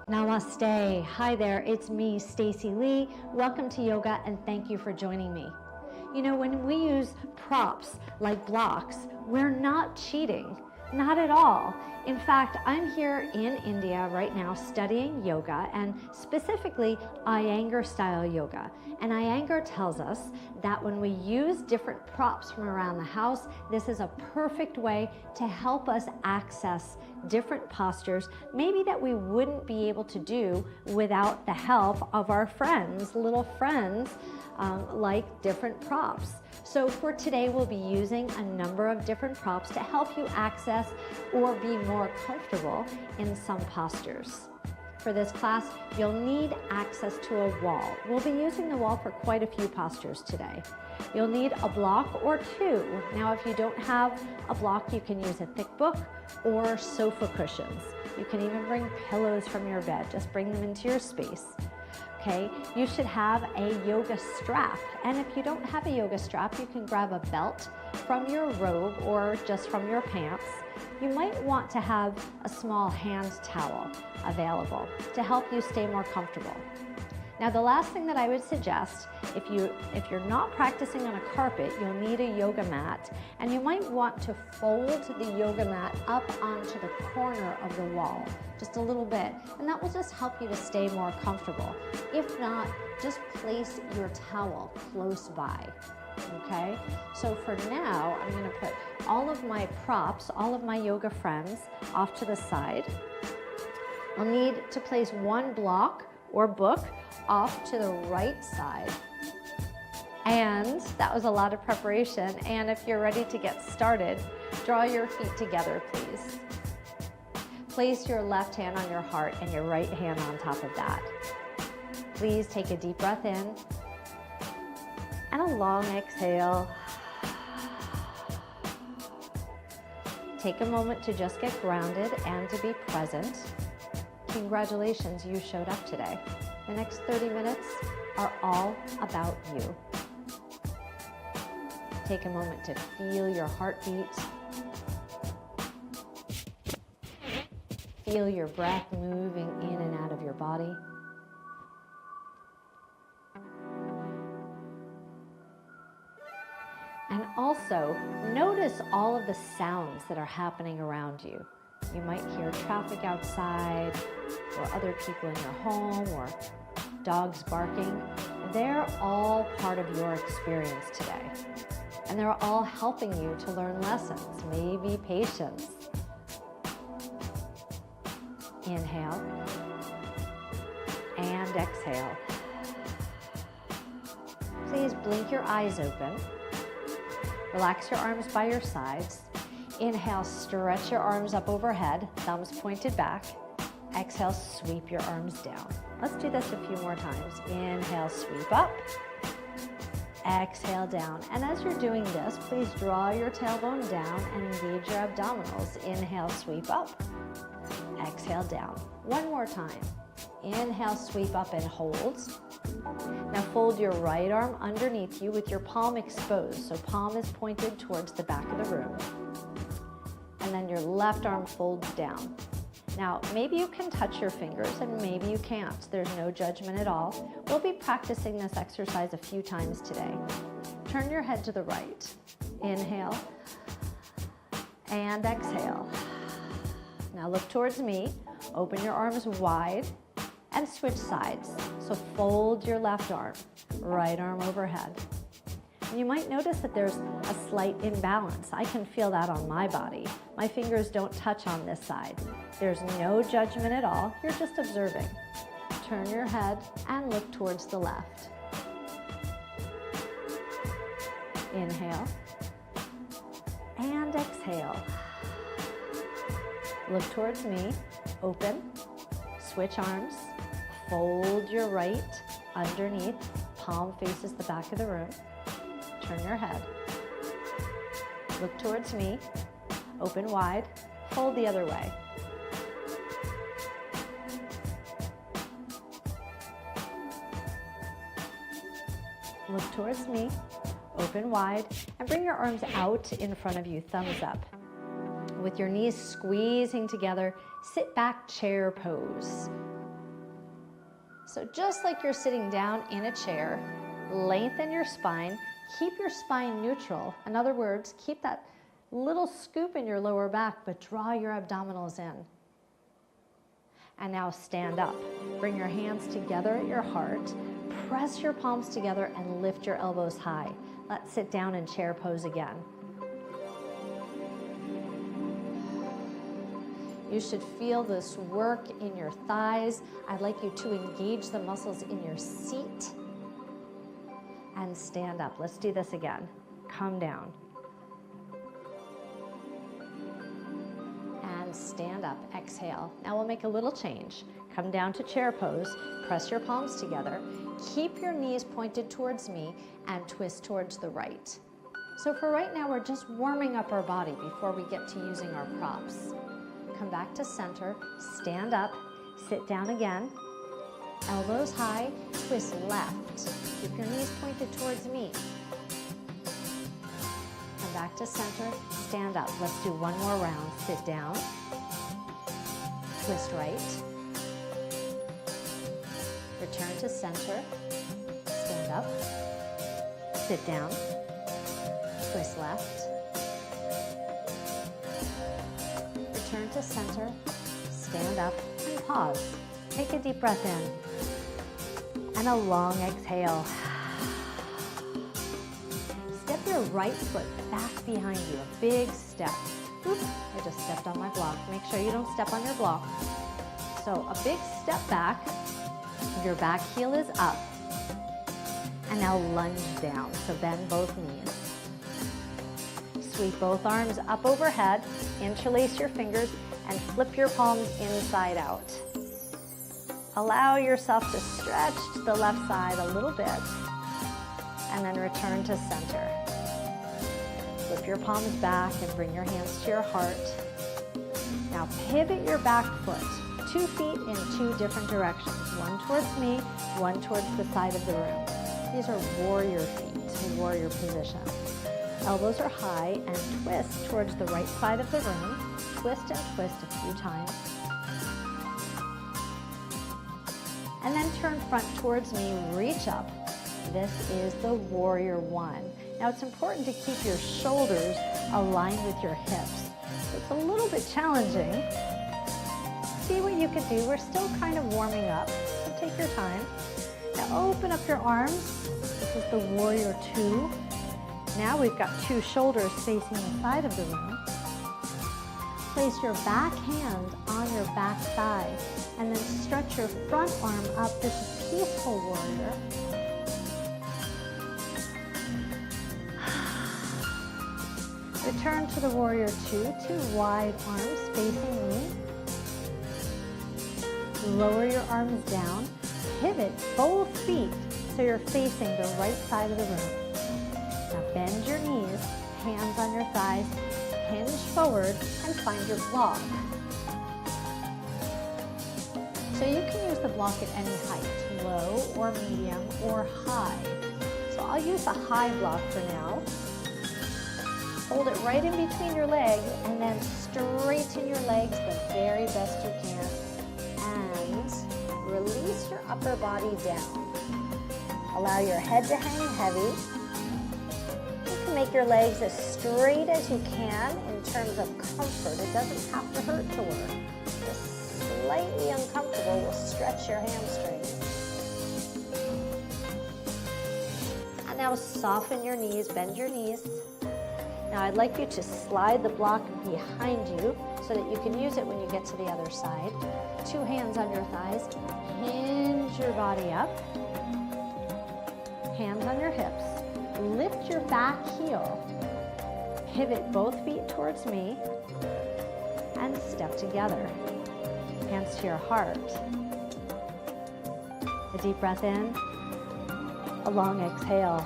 Namaste. Hi there, it's me, Stacey Lei. Welcome to yoga and thank you for joining me. You know, when we use props like blocks, we're not cheating, not at all. In fact, I'm here in India right now studying yoga and specifically Iyengar style yoga. And Iyengar tells us that when we use different props from around the house, this is a perfect way to help us access different postures, maybe that we wouldn't be able to do without the help of our friends, little friends, like different props. So for today, we'll be using a number of different props to help you access or be more comfortable in some postures. For this class, you'll need access to a wall. We'll be using the wall for quite a few postures today. You'll need a block or two. Now, if you don't have a block, you can use a thick book or sofa cushions. You can even bring pillows from your bed. Just bring them into your space. Okay, you should have a yoga strap. And if you don't have a yoga strap, you can grab a belt from your robe or just from your pants. You might want to have a small hand towel available to help you stay more comfortable. Now, the last thing that I would suggest, if you're not practicing on a carpet, you'll need a yoga mat, and you might want to fold the yoga mat up onto the corner of the wall, just a little bit, and that will just help you to stay more comfortable. If not, just place your towel close by. Okay, so for now, I'm going to put all of my props, all of my yoga friends off to the side. I'll need to place one block or book off to the right side. And that was a lot of preparation. And if you're ready to get started, draw your feet together, please. Place your left hand on your heart and your right hand on top of that. Please take a deep breath in and a long exhale. Take a moment to just get grounded and to be present. Congratulations, you showed up today. The next 30 minutes are all about you. Take a moment to feel your heartbeat. Feel your breath moving in and out of your body. And also, notice all of the sounds that are happening around you. You might hear traffic outside, or other people in your home, or dogs barking. They're all part of your experience today. And they're all helping you to learn lessons, maybe patience. Inhale and exhale. Please blink your eyes open. Relax your arms by your sides. Inhale, stretch your arms up overhead, thumbs pointed back. Exhale, sweep your arms down. Let's do this a few more times. Inhale, sweep up. Exhale, down. And as you're doing this, please draw your tailbone down and engage your abdominals. Inhale, sweep up. Exhale, down. One more time. Inhale, sweep up and hold. Now fold your right arm underneath you with your palm exposed. So palm is pointed towards the back of the room. And then your left arm folds down. Now, maybe you can touch your fingers and maybe you can't. There's no judgment at all. We'll be practicing this exercise a few times today. Turn your head to the right. Inhale and exhale. Now look towards me. Open your arms wide and switch sides. So fold your left arm, right arm overhead. You might notice that there's a slight imbalance. I can feel that on my body. My fingers don't touch on this side. There's no judgment at all. You're just observing. Turn your head and look towards the left. Inhale and exhale. Look towards me. Open. Switch arms. Fold your right underneath. Palm faces the back of the room. Turn your head. Look towards me. Open wide. Fold the other way. Look towards me. Open wide. And bring your arms out in front of you, thumbs up. With your knees squeezing together, sit back chair pose. So just like you're sitting down in a chair, lengthen your spine, keep your spine neutral. In other words, keep that little scoop in your lower back, but draw your abdominals in. And now stand up. Bring your hands together at your heart. Press your palms together and lift your elbows high. Let's sit down in chair pose again. You should feel this work in your thighs. I'd like you to engage the muscles in your seat. And stand up. Let's do this again. Come down. And stand up. Exhale. Now we'll make a little change. Come down to chair pose. Press your palms together. Keep your knees pointed towards me and twist towards the right. So for right now, we're just warming up our body before we get to using our props. Come back to center. Stand up. Sit down again. Elbows high. Twist left. Keep your knees pointed towards me. Come back to center. Stand up. Let's do one more round. Sit down. Twist right. Return to center. Stand up. Sit down. Twist left. Return to center. Stand up and pause. Take a deep breath in. And a long exhale. Step your right foot back behind you. A big step. Oops, I just stepped on my block. Make sure you don't step on your block. So a big step back. Your back heel is up. And now lunge down. So bend both knees. Sweep both arms up overhead. Interlace your fingers and flip your palms inside out. Allow yourself to stretch to the left side a little bit. And then return to center. Flip your palms back and bring your hands to your heart. Now pivot your back foot. 2 feet in 2 different directions. One towards me, one towards the side of the room. These are warrior feet, warrior position. Elbows are high and twist towards the right side of the room. Twist and twist a few times. And then turn front towards me, reach up. This is the warrior one. Now it's important to keep your shoulders aligned with your hips. It's a little bit challenging. See what you can do. We're still kind of warming up, so take your time. Now open up your arms. This is the warrior two. Now we've got 2 shoulders facing the side of the room. Place your back hand on your back thigh and then stretch your front arm up. This is peaceful warrior. Return to the warrior two. 2 wide arms facing me. Lower your arms down. Pivot both feet so you're facing the right side of the room. Now bend your knees, hands on your thighs, hinge forward, and find your block. So you can use the block at any height, low or medium or high. So I'll use a high block for now. Hold it right in between your legs and then straighten your legs the very best you can. And release your upper body down. Allow your head to hang heavy. You can make your legs as straight as you can in terms of comfort. It doesn't have to hurt to work. Just slightly uncomfortable will stretch your hamstrings. And now soften your knees, bend your knees. Now I'd like you to slide the block behind you so that you can use it when you get to the other side. 2 hands on your thighs. Hinge your body up. Hands on your hips. Lift your back heel. Pivot both feet towards me and step together. Hands to your heart. A deep breath in. A long exhale.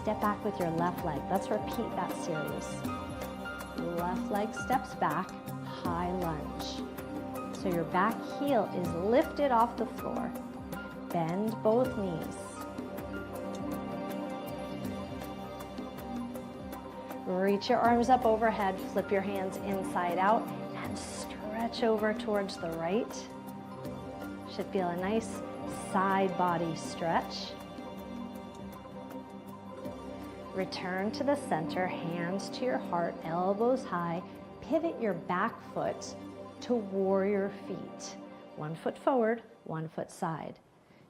Step back with your left leg. Let's repeat that series. Left leg steps back, high lunge. So your back heel is lifted off the floor. Bend both knees. Reach your arms up overhead, flip your hands inside out, and stretch over towards the right. Should feel a nice side body stretch. Return to the center, hands to your heart, elbows high. Pivot your back foot to warrior feet. 1 foot forward, 1 foot side.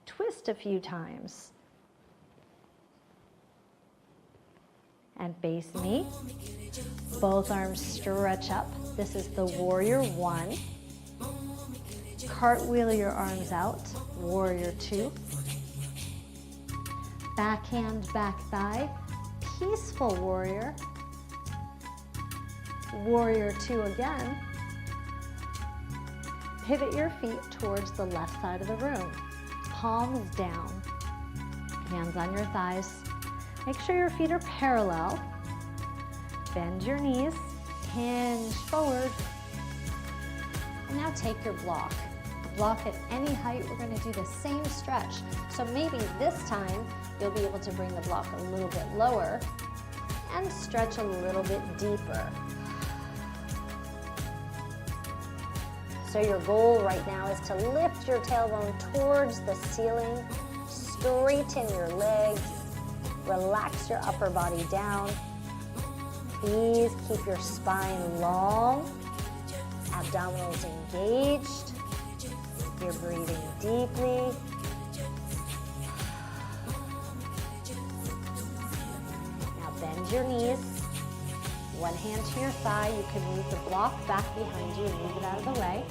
Twist a few times. And face me. Both arms stretch up. This is the warrior 1. Cartwheel your arms out, warrior 2. Back hand, back thigh, peaceful warrior. Warrior 2 again. Pivot your feet towards the left side of the room. Palms down, hands on your thighs. Make sure your feet are parallel. Bend your knees, hinge forward. And now take your block. Block at any height. We're going to do the same stretch. So maybe this time you'll be able to bring the block a little bit lower and stretch a little bit deeper. So your goal right now is to lift your tailbone towards the ceiling, straighten your legs, relax your upper body down. Please keep your spine long, abdominals engaged. You're breathing deeply. Now bend your knees. One hand to your thigh. You can move the block back behind you and move it out of the way.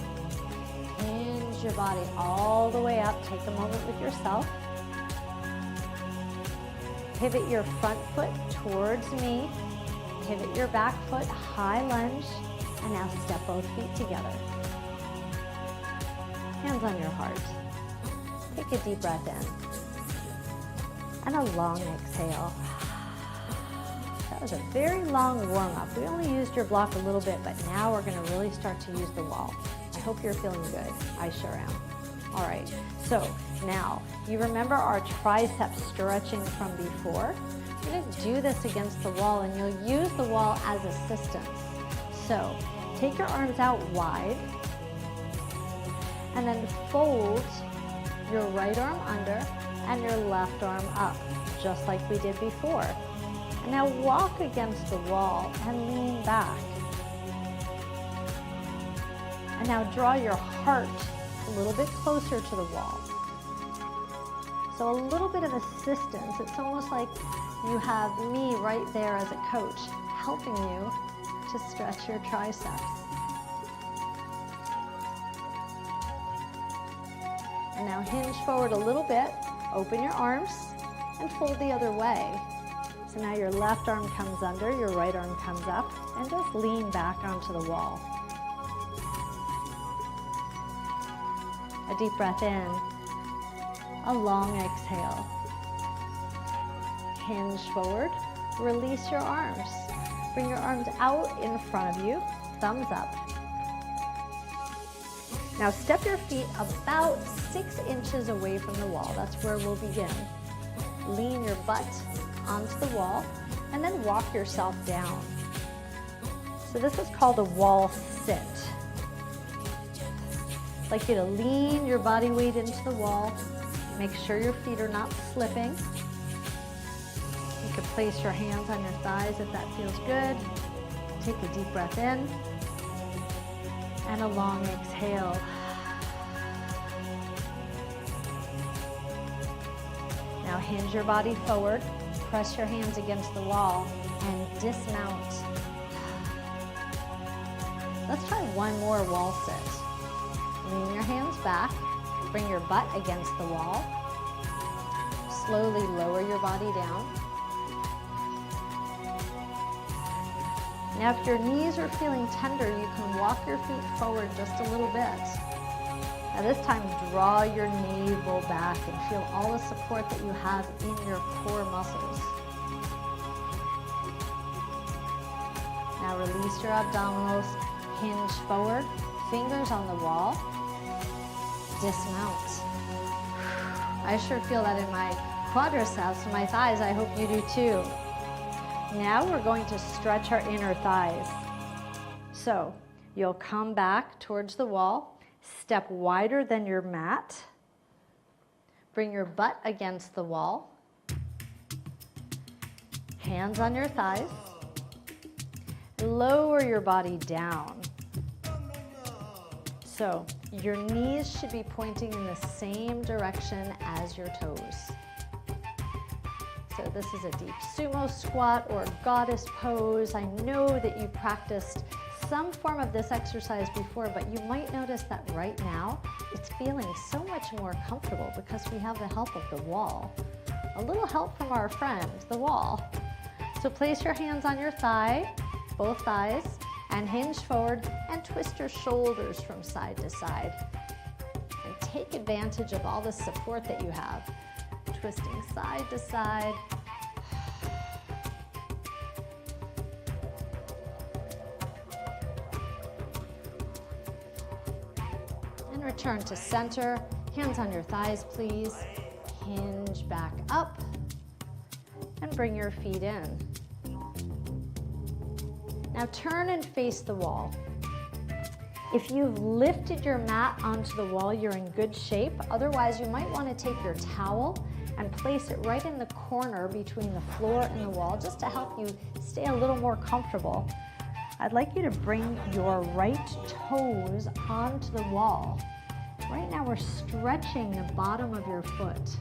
Hinge your body all the way up. Take a moment with yourself. Pivot your front foot towards me. Pivot your back foot, high lunge. And now step both feet together. Hands on your heart. Take a deep breath in. And a long exhale. That was a very long warm-up. We only used your block a little bit, but now we're going to really start to use the wall. I hope you're feeling good. I sure am. All right, so now you remember our tricep stretching from before? You're going to do this against the wall, and you'll use the wall as assistance. So take your arms out wide, and then fold your right arm under and your left arm up, just like we did before. And now walk against the wall and lean back. And now draw your heart a little bit closer to the wall. So a little bit of assistance. It's almost like you have me right there as a coach, helping you to stretch your triceps. And now hinge forward a little bit, open your arms, and fold the other way. So now your left arm comes under, your right arm comes up, and just lean back onto the wall. A deep breath in, a long exhale. Hinge forward, release your arms. Bring your arms out in front of you, thumbs up. Now step your feet about 6 inches away from the wall. That's where we'll begin. Lean your butt onto the wall and then walk yourself down. So this is called a wall sit. I'd like you to lean your body weight into the wall. Make sure your feet are not slipping. You can place your hands on your thighs if that feels good. Take a deep breath in and a long exhale. Now hinge your body forward, press your hands against the wall, and dismount. Let's try one more wall sit. Lean your hands back, bring your butt against the wall. Slowly lower your body down. Now if your knees are feeling tender, you can walk your feet forward just a little bit. Now this time, draw your navel back and feel all the support that you have in your core muscles. Now release your abdominals, hinge forward, fingers on the wall, dismount. I sure feel that in my quadriceps and my thighs. I hope you do too. Now we're going to stretch our inner thighs. So you'll come back towards the wall, Step wider than your mat. Bring your butt against the wall. Hands on your thighs. Lower your body down. So your knees should be pointing in the same direction as your toes. So this is a deep sumo squat or goddess pose. I know that you practiced some form of this exercise before, but you might notice that right now it's feeling so much more comfortable because we have the help of the wall. A little help from our friend, the wall. So place your hands on your thigh, both thighs, and hinge forward and twist your shoulders from side to side. And take advantage of all the support that you have. Twisting side to side. And return to center. Hands on your thighs, please. Hinge back up and bring your feet in. Now turn and face the wall. If you've lifted your mat onto the wall, you're in good shape. Otherwise, you might want to take your towel and place it right in the corner between the floor and the wall just to help you stay a little more comfortable. I'd like you to bring your right toes onto the wall. Right now we're stretching the bottom of your foot.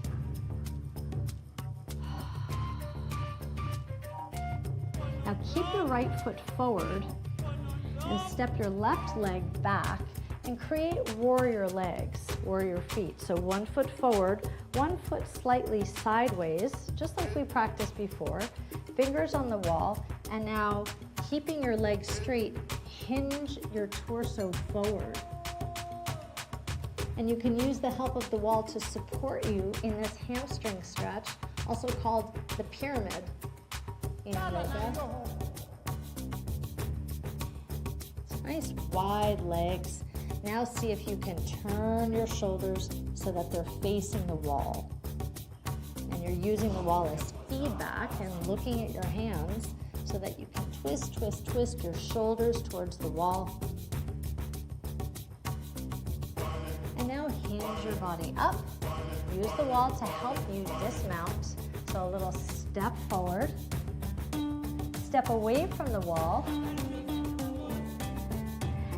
Now keep your right foot forward and step your left leg back and create warrior legs, warrior feet. So one foot forward, one foot slightly sideways, just like we practiced before. Fingers on the wall, and now keeping your legs straight, hinge your torso forward. And you can use the help of the wall to support you in this hamstring stretch, also called the pyramid in yoga. Nice wide legs. Now see if you can turn your shoulders so that they're facing the wall. And you're using the wall as feedback and looking at your hands so that you can twist, twist, twist your shoulders towards the wall. And now hinge your body up. Use the wall to help you dismount. So a little step forward. Step away from the wall.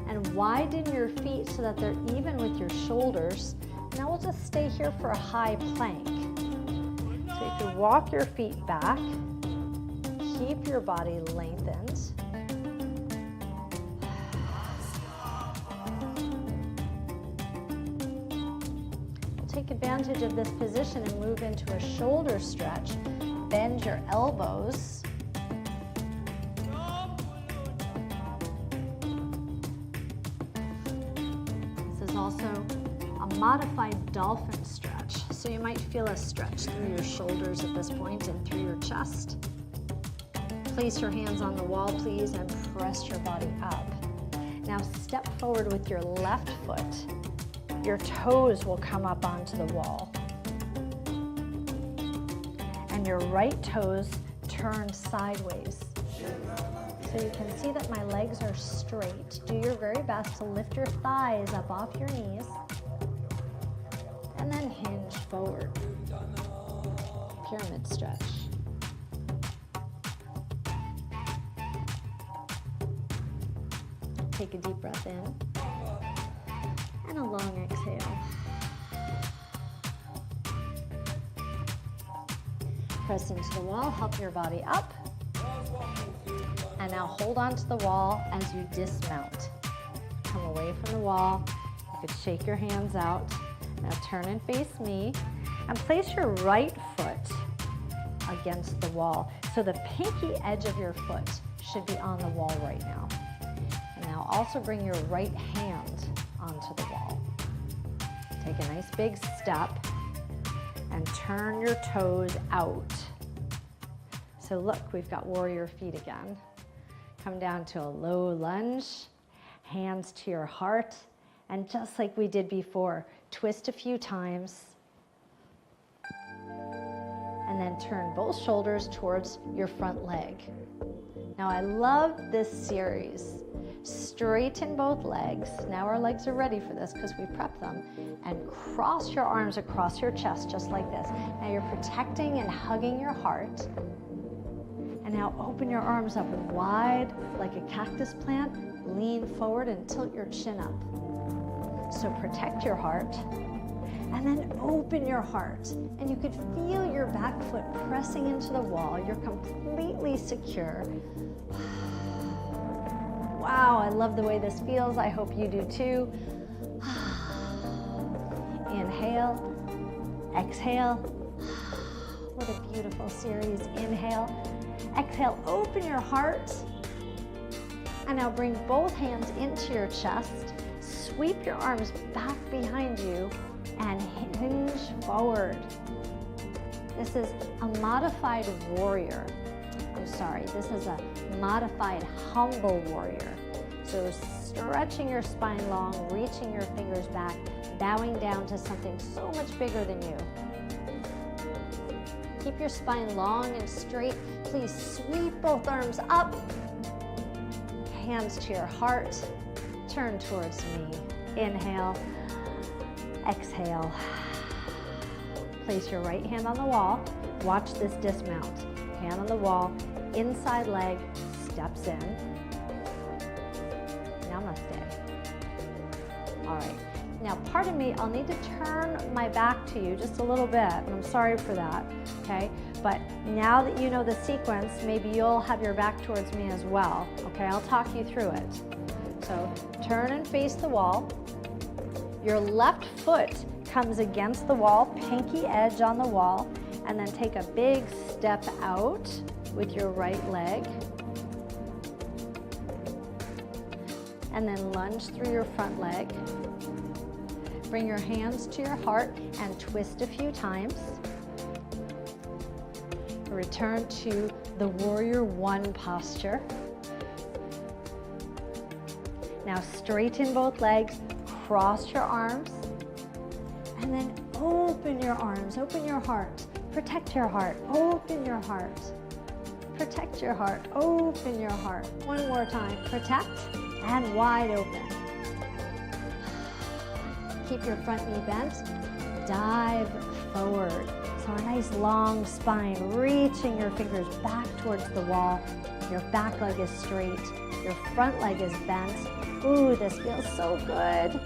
And widen your feet so that they're even with your shoulders. Now we'll just stay here for a high plank. So you can walk your feet back, keep your body lengthened. Take advantage of this position and move into a shoulder stretch. Bend your elbows. Also a modified dolphin stretch. So you might feel a stretch through your shoulders at this point and through your chest. Place your hands on the wall, please, and press your body up. Now step forward with your left foot. Your toes will come up onto the wall. And your right toes turn sideways. So you can see that my legs are straight. Do your very best to lift your thighs up off your knees. And then hinge forward. Pyramid stretch. Take a deep breath in. And a long exhale. Press into the wall, help your body up. And now hold on to the wall as you dismount. Come away from the wall. You could shake your hands out. Now turn and face me. And place your right foot against the wall. So the pinky edge of your foot should be on the wall right now. And now also bring your right hand onto the wall. Take a nice big step and turn your toes out. So look, we've got warrior feet again. Come down to a low lunge, hands to your heart, and just like we did before, twist a few times. And and then turn both shoulders towards your front leg. Now I love this series. Straighten both legs. Now our legs are ready for this because we prepped them. And cross your arms across your chest just like this. Now you're protecting and hugging your heart. And now open your arms up and wide like a cactus plant. Lean forward and tilt your chin up. So protect your heart. And then open your heart. And you could feel your back foot pressing into the wall. You're completely secure. Wow, I love the way this feels. I hope you do too. Inhale, exhale. What a beautiful series. Inhale, exhale, open your heart. And now bring both hands into your chest. Sweep your arms back behind you and hinge forward. This is a modified warrior. This is a modified humble warrior. So stretching your spine long, reaching your fingers back, bowing down to something so much bigger than you. Keep your spine long and straight. Please sweep both arms up. Hands to your heart. Turn towards me. Inhale, exhale. Place your right hand on the wall. Watch this dismount. Hand on the wall. Inside leg steps in. Namaste. All right. Now, pardon me, I'll need to turn my back to you just a little bit, and I'm sorry for that, okay? But now that you know the sequence, maybe you'll have your back towards me as well, okay? I'll talk you through it. So, turn and face the wall. Your left foot comes against the wall, pinky edge on the wall, and then take a big step out with your right leg. And then lunge through your front leg. Bring your hands to your heart and twist a few times. Return to the warrior one posture. Now straighten both legs, cross your arms, and then open your arms, open your heart. Protect your heart, open your heart. Protect your heart, open your heart. One more time, protect and wide open. Keep your front knee bent, dive forward. So a nice long spine, reaching your fingers back towards the wall. Your back leg is straight, your front leg is bent. Ooh, this feels so good.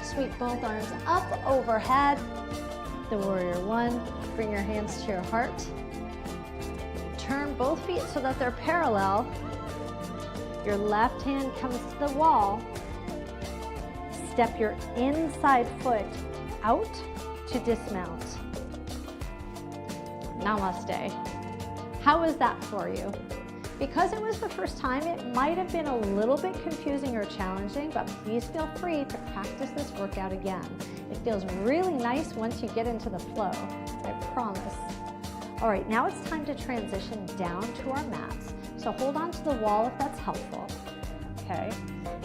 Sweep both arms up overhead. The warrior one. Bring your hands to your heart. Turn both feet so that they're parallel. Your left hand comes to the wall. Step your inside foot out to dismount. Namaste. How was that for you? Because it was the first time, it might have been a little bit confusing or challenging, but please feel free to practice this workout again. It feels really nice once you get into the flow, I promise. All right, now it's time to transition down to our mats. So hold on to the wall if that's helpful, okay?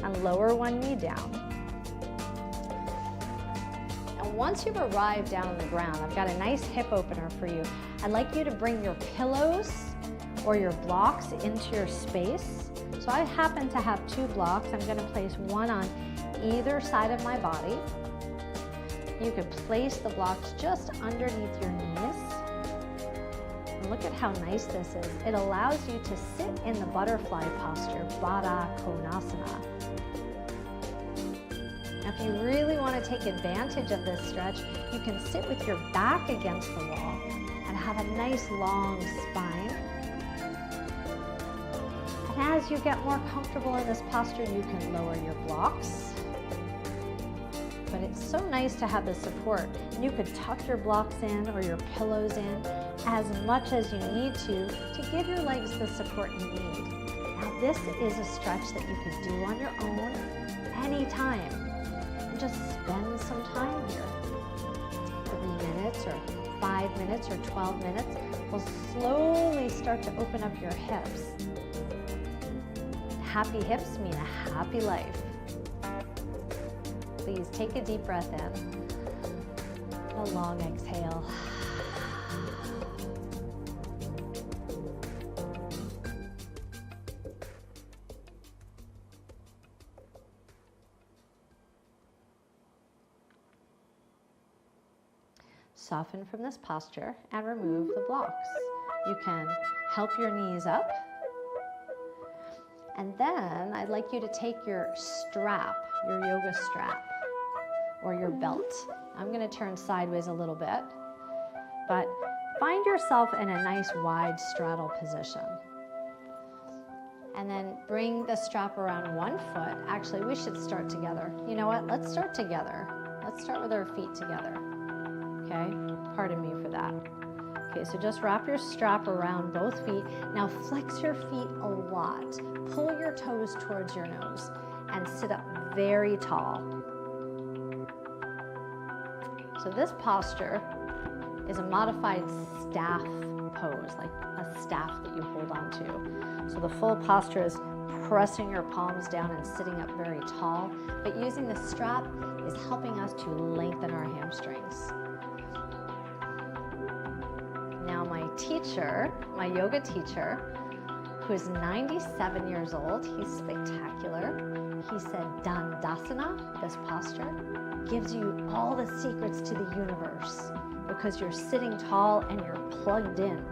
And lower one knee down. And once you've arrived down on the ground, I've got a nice hip opener for you. I'd like you to bring your pillows or your blocks into your space. So I happen to have two blocks. I'm going to place one on either side of my body. You could place the blocks just underneath your knees. And look at how nice this is. It allows you to sit in the butterfly posture, Baddha Konasana. Now, if you really want to take advantage of this stretch, you can sit with your back against the wall and have a nice long spine. And as you get more comfortable in this posture, you can lower your blocks. But it's so nice to have the support. And you could tuck your blocks in or your pillows in as much as you need to give your legs the support you need. Now this is a stretch that you could do on your own anytime. And just spend some time here. 3 minutes or 5 minutes or 12 minutes will slowly start to open up your hips. Happy hips mean a happy life. Please take a deep breath in. a long exhale. Soften from this posture and remove the blocks. You can help your knees up. And then I'd like you to take your strap, your yoga strap, or your belt. I'm going to turn sideways a little bit, but find yourself in a nice wide straddle position. And then bring the strap around one foot. Actually, we should start together. You know what? Let's start together. Let's start with our feet together. Okay? Pardon me for that. Okay, so just wrap your strap around both feet. Now flex your feet a lot. Pull your toes towards your nose and sit up very tall. So this posture is a modified staff pose, like a staff that you hold on to. So the full posture is pressing your palms down and sitting up very tall, but using the strap is helping us to lengthen our hamstrings. Now my teacher, my yoga teacher, who is 97 years old, he's spectacular. He said Dandasana, this posture, gives you all the secrets to the universe because you're sitting tall and you're plugged in.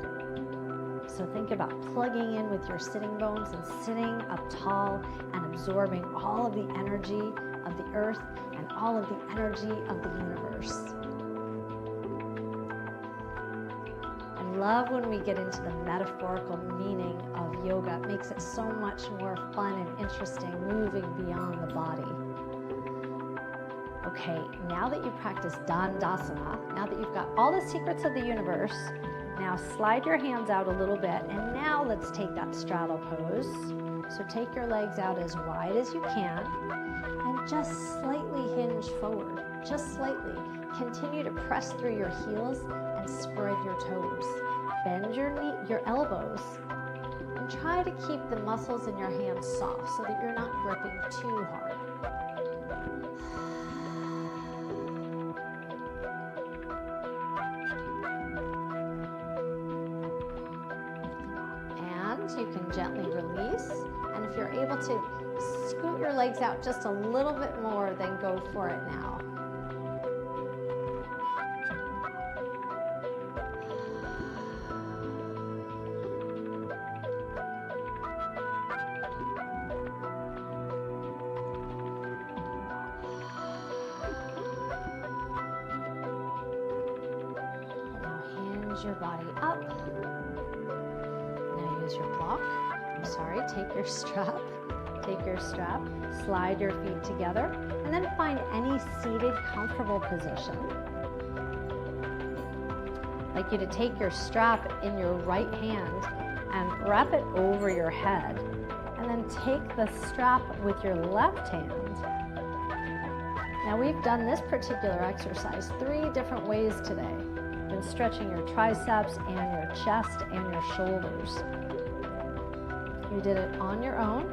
So think about plugging in with your sitting bones and sitting up tall and absorbing all of the energy of the earth and all of the energy of the universe. Love when we get into the metaphorical meaning of yoga. It makes it so much more fun and interesting, moving beyond the body. Okay, now that you practice Dandasana, now that you've got all the secrets of the universe, now slide your hands out a little bit, and now let's take that straddle pose. So take your legs out as wide as you can, and just slightly hinge forward, just slightly. Continue to press through your heels and spread your toes. Bend your elbows, and try to keep the muscles in your hands soft so that you're not gripping too hard. And you can gently release, and if you're able to scoot your legs out just a little bit more, then go for it now. Your body up. Now use your block. Take your strap. Take your strap. Slide your feet together, and then find any seated, comfortable position. I'd like you to take your strap in your right hand and wrap it over your head, and then take the strap with your left hand. Now we've done this particular exercise 3 different ways today. Been stretching your triceps and your chest and your shoulders. You did it on your own,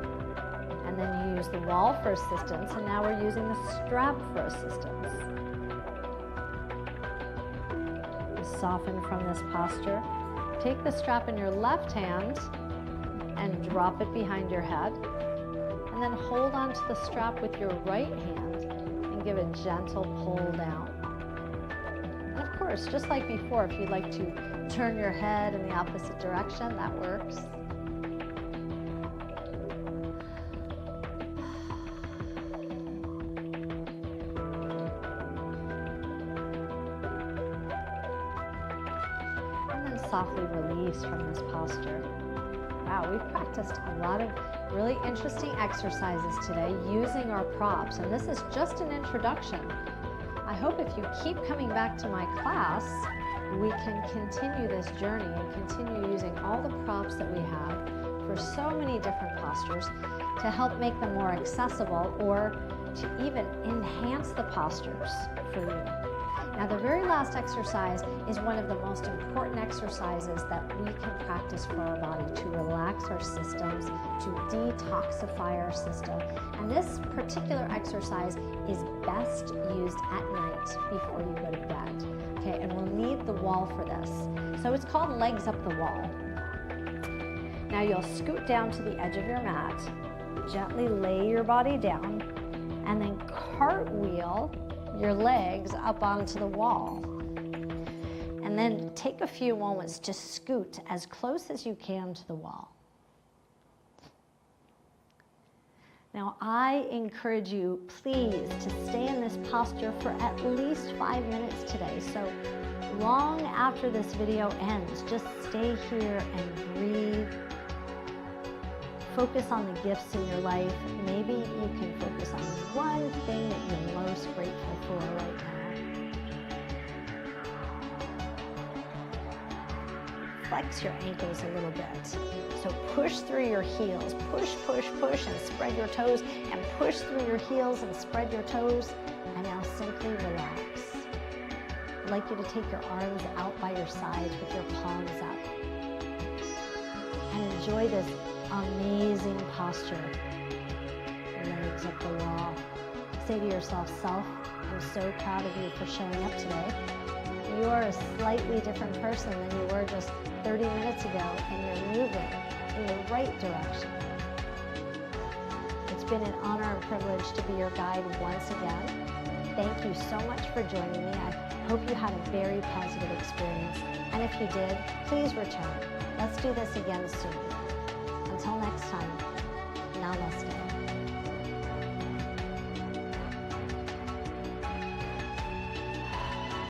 and then you used the wall for assistance, and now we're using the strap for assistance. You soften from this posture. Take the strap in your left hand and drop it behind your head, and then hold on to the strap with your right hand and give a gentle pull down. And of course, just like before, if you'd like to turn your head in the opposite direction, that works. And then softly release from this posture. Wow, we've practiced a lot of really interesting exercises today using our props, and this is just an introduction. I hope if you keep coming back to my class, we can continue this journey and continue using all the props that we have for so many different postures to help make them more accessible or to even enhance the postures for you. Now, the very last exercise is one of the most important exercises that we can practice for our body to relax our systems, to detoxify our system. And this particular exercise is best used at night before you go to bed. Okay, and we'll need the wall for this. So it's called legs up the wall. Now you'll scoot down to the edge of your mat, gently lay your body down, and then cartwheel your legs up onto the wall. And then take a few moments to scoot as close as you can to the wall. Now, I encourage you, please, to stay in this posture for at least 5 minutes today. So long after this video ends, just stay here and breathe. Focus on the gifts in your life. Maybe you can focus on one thing that you're most grateful for right now. Flex your ankles a little bit. So push through your heels. Push, push, push, and spread your toes. And push through your heels and spread your toes. And now simply relax. I'd like you to take your arms out by your sides with your palms up. And enjoy this amazing posture. Legs up the wall. Say to yourself, self, I'm so proud of you for showing up today. You are a slightly different person than you were just 30 minutes ago, and you're moving in the right direction. It's been an honor and privilege to be your guide once again. Thank you so much for joining me. I hope you had a very positive experience. And if you did, please return. Let's do this again soon. Until next time, namaste.